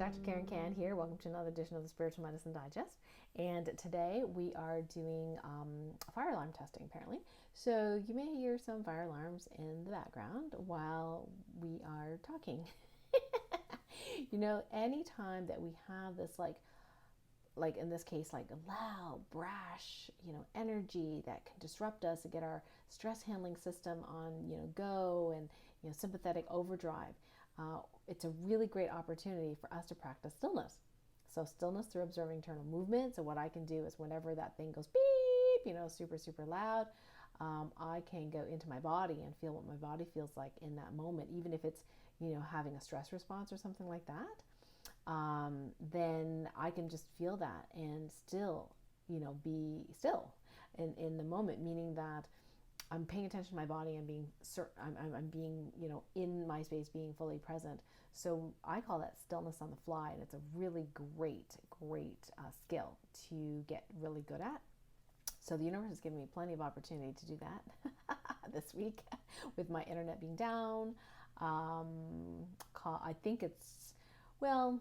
Dr. Karen Can here. Welcome to another edition of the Spiritual Medicine Digest. And today we are doing fire alarm testing, apparently. So you may hear some fire alarms in the background while we are talking. You know, anytime that we have this like in this case, like a loud, brash, energy that can disrupt us and get our stress handling system on, go and, sympathetic overdrive. It's a really great opportunity for us to practice stillness. So stillness through observing internal movement. So what I can do is whenever that thing goes beep, super, super loud, I can go into my body and feel what my body feels like in that moment, even if it's, having a stress response or something like that. Then I can just feel that and still, be still in the moment, meaning that I'm paying attention to my body and I'm being, in my space, being fully present. So I call that stillness on the fly, and it's a really great skill to get really good at. So the universe has given me plenty of opportunity to do that this week with my internet being down. I think it's, the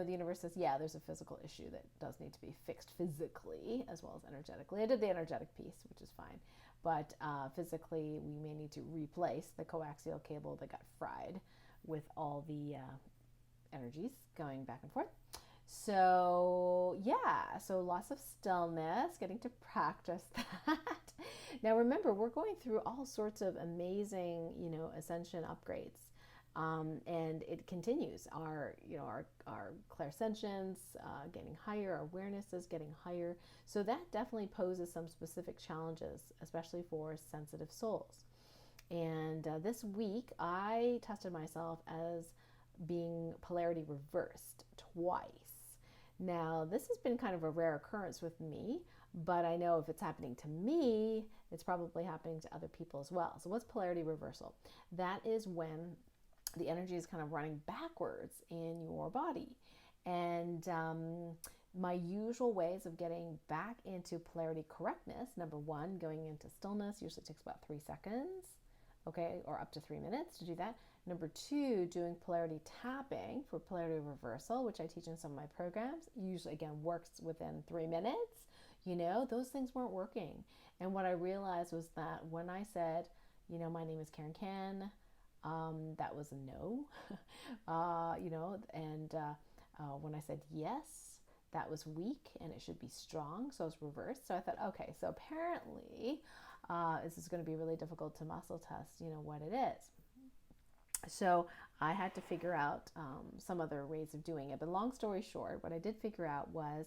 universe says, yeah, there's a physical issue that does need to be fixed physically as well as energetically. I did the energetic piece, which is fine. But physically, we may need to replace the coaxial cable that got fried with all the energies going back and forth. So, yeah, so lots of stillness, getting to practice that. Now, remember, we're going through all sorts of amazing, ascension upgrades. And it continues. Our clairsentience getting higher, our awareness is getting higher. So that definitely poses some specific challenges, especially for sensitive souls. And this week, I tested myself as being polarity reversed twice. Now, this has been kind of a rare occurrence with me, but I know if it's happening to me, it's probably happening to other people as well. So what's polarity reversal? That is when the energy is kind of running backwards in your body. And my usual ways of getting back into polarity correctness, number one, going into stillness, usually takes about 3 seconds, okay, or up to 3 minutes to do that. Number two, doing polarity tapping for polarity reversal, which I teach in some of my programs, usually, again, works within 3 minutes. Those things weren't working. And what I realized was that when I said, my name is Karen Can, that was a no, and when I said yes, that was weak and it should be strong, so it's reversed. So I thought, okay, so apparently this is going to be really difficult to muscle test, what it is. So I had to figure out some other ways of doing it. But long story short, what I did figure out was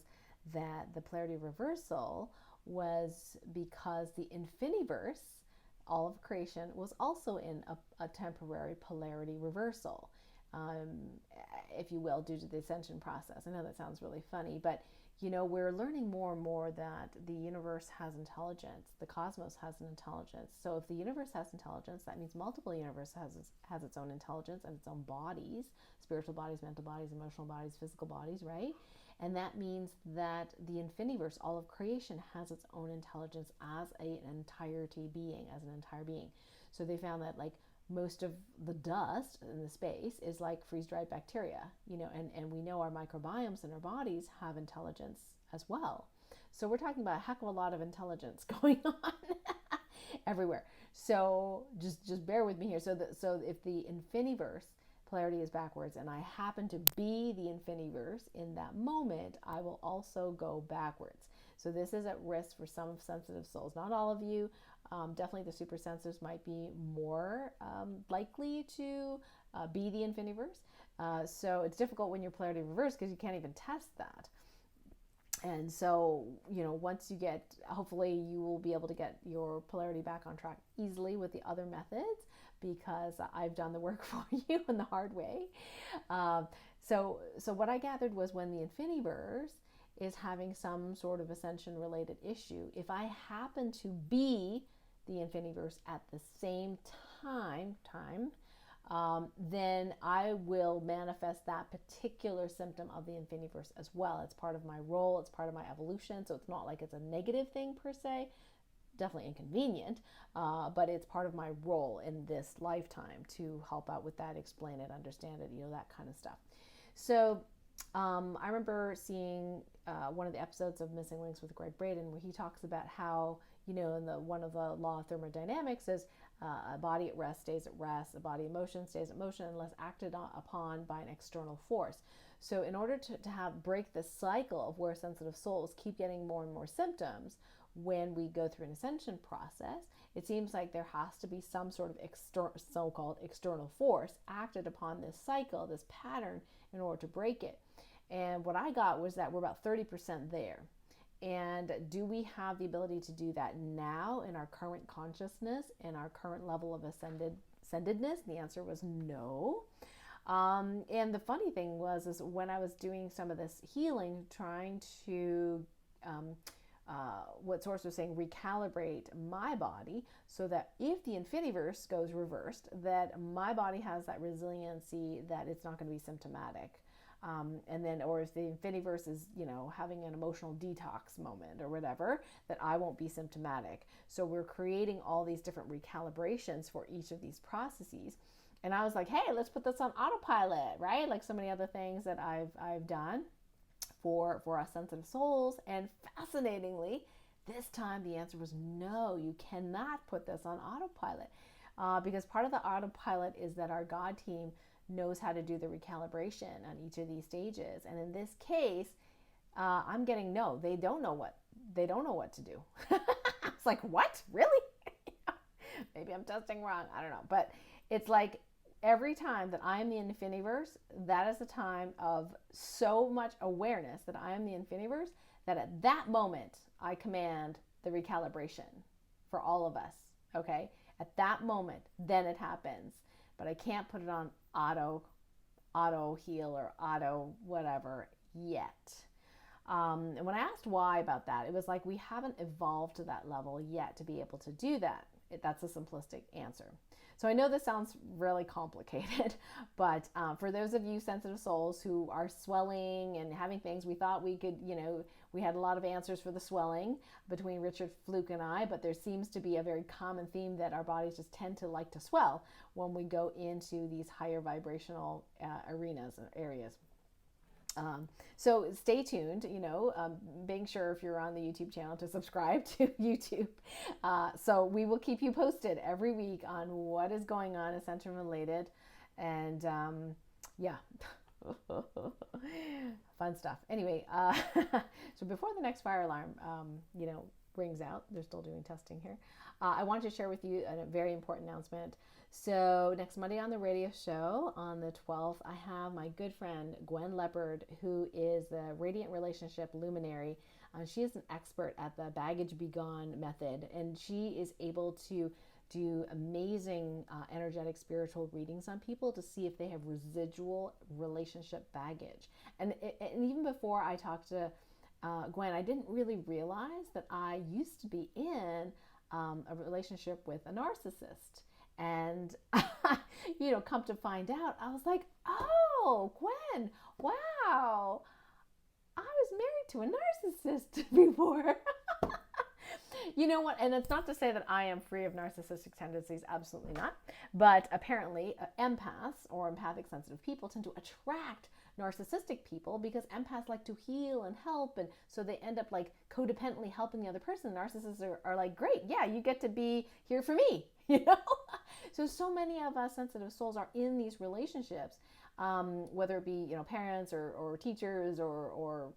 that the polarity reversal was because the Infiniverse, all of creation, was also in a temporary polarity reversal, if you will, due to the ascension process. I know that sounds really funny, but we're learning more and more that the universe has intelligence, the cosmos has an intelligence. So if the universe has intelligence, that means multiple universes has its own intelligence and its own bodies, spiritual bodies, mental bodies, emotional bodies, physical bodies, right? And that means that the Infiniverse, all of creation, has its own intelligence as an entire being. So they found that like most of the dust in the space is like freeze-dried bacteria, and we know our microbiomes in our bodies have intelligence as well. So we're talking about a heck of a lot of intelligence going on everywhere. So just bear with me here. So if the Infiniverse polarity is backwards and I happen to be the Infiniverse in that moment, I will also go backwards. So this is at risk for some sensitive souls. Not all of you. Definitely the super sensors might be more likely to be the Infiniverse. So it's difficult when you're polarity reversed because you can't even test that. And so, once you get, hopefully you will be able to get your polarity back on track easily with the other methods, because I've done the work for you in the hard way. So what I gathered was when the Infiniverse is having some sort of ascension related issue, if I happen to be the Infiniverse at the same time, then I will manifest that particular symptom of the Infiniverse as well. It's part of my role, it's part of my evolution, so it's not like it's a negative thing per se. Definitely inconvenient, but it's part of my role in this lifetime to help out with that, explain it, understand it, that kind of stuff. So I remember seeing one of the episodes of Missing Links with Greg Braden, where he talks about how, in one of the law of thermodynamics is a body at rest stays at rest, a body in motion stays in motion unless acted upon by an external force. So in order to break the cycle of where sensitive souls keep getting more and more symptoms when we go through an ascension process, it seems like there has to be some sort of so-called external force acted upon this cycle, this pattern, in order to break it. And what I got was that we're about 30% there. And do we have the ability to do that now in our current consciousness and our current level of ascendedness? The answer was no. And the funny thing is when I was doing some of this healing, trying to, what Source was saying, recalibrate my body so that if the Infiniverse goes reversed, that my body has that resiliency that it's not going to be symptomatic. And then, or if the Infiniverse is, having an emotional detox moment or whatever, that I won't be symptomatic. So we're creating all these different recalibrations for each of these processes. And I was like, hey, let's put this on autopilot, right? Like so many other things that I've done for us sensitive souls. And fascinatingly, this time the answer was no, you cannot put this on autopilot. Because part of the autopilot is that our God team knows how to do the recalibration on each of these stages. And in this case, I'm getting no, they don't know what to do. It's like, what? Really? Maybe I'm testing wrong. I don't know. But it's like every time that I am the Infiniverse, that is a time of so much awareness that I am the Infiniverse, that at that moment, I command the recalibration for all of us. Okay? At that moment, then it happens. But I can't put it on auto heal or auto whatever yet. And when I asked why about that, it was like we haven't evolved to that level yet to be able to do that. That's a simplistic answer. So I know this sounds really complicated, but for those of you sensitive souls who are swelling and having things, we thought we could, we had a lot of answers for the swelling between Richard Fluke and I, but there seems to be a very common theme that our bodies just tend to like to swell when we go into these higher vibrational arenas or areas. So stay tuned, being sure if you're on the YouTube channel to subscribe to YouTube. So we will keep you posted every week on what is going on Ascension related. And yeah, fun stuff. Anyway, so before the next fire alarm, rings out, they're still doing testing here. I wanted to share with you a very important announcement. So next Monday on the radio show on the 12th, I have my good friend Gwen Lepard, who is the Radiant Relationship Luminary. She is an expert at the Baggage Be Gone method, and she is able to do amazing energetic spiritual readings on people to see if they have residual relationship baggage. And even before I talked to Gwen, I didn't really realize that I used to be in a relationship with a narcissist. And, come to find out, I was like, oh, Gwen, wow, I was married to a narcissist before. You know what? And it's not to say that I am free of narcissistic tendencies. Absolutely not. But apparently empaths or empathic sensitive people tend to attract narcissistic people because empaths like to heal and help. And so they end up like codependently helping the other person. Narcissists are like, great. Yeah, you get to be here for me, So many of us sensitive souls are in these relationships, whether it be, parents or teachers or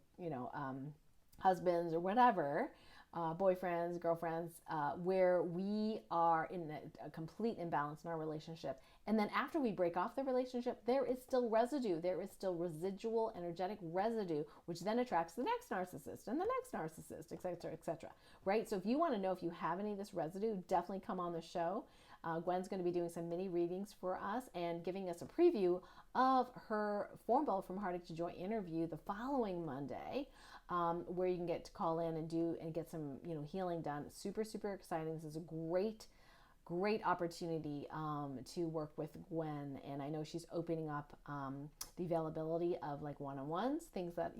husbands or whatever, boyfriends, girlfriends, where we are in a complete imbalance in our relationship. And then after we break off the relationship, there is still residue. There is still residual energetic residue, which then attracts the next narcissist and the next narcissist, et cetera, right? So if you want to know if you have any of this residue, definitely come on the show. Gwen's going to be doing some mini readings for us and giving us a preview of her Form Bowl from Heartache to Joy interview the following Monday, where you can get to call in and get some healing done. Super, super exciting. This is a great opportunity to work with Gwen, and I know she's opening up the availability of like one-on-ones, things that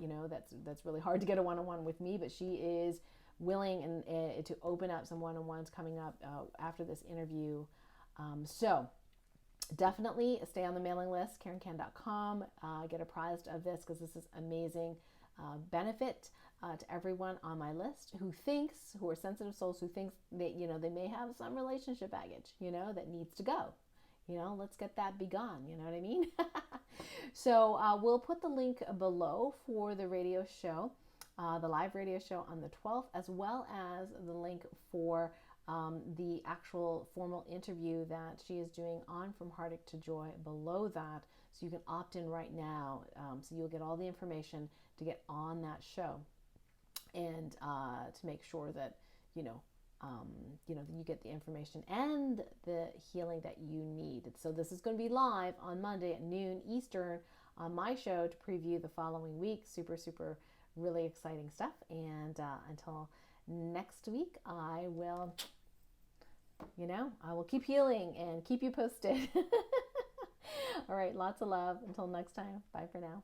that's really hard to get a one-on-one with me, but she is willing and to open up some one-on-ones coming up after this interview. So definitely stay on the mailing list, KarenCan.com. Get apprised of this because this is amazing benefit to everyone on my list who are sensitive souls, who thinks that, they may have some relationship baggage, that needs to go. Let's get that be gone. You know what I mean? So we'll put the link below for the radio show, the live radio show on the 12th, as well as the link for the actual formal interview that she is doing on From Heartache to Joy below that. So you can opt in right now. So you'll get all the information to get on that show, and to make sure that, you get the information and the healing that you need. So this is going to be live on Monday at noon Eastern on my show to preview the following week. Super, super, really exciting stuff. And until next week, I will keep healing and keep you posted. All right, lots of love. Until next time, bye for now.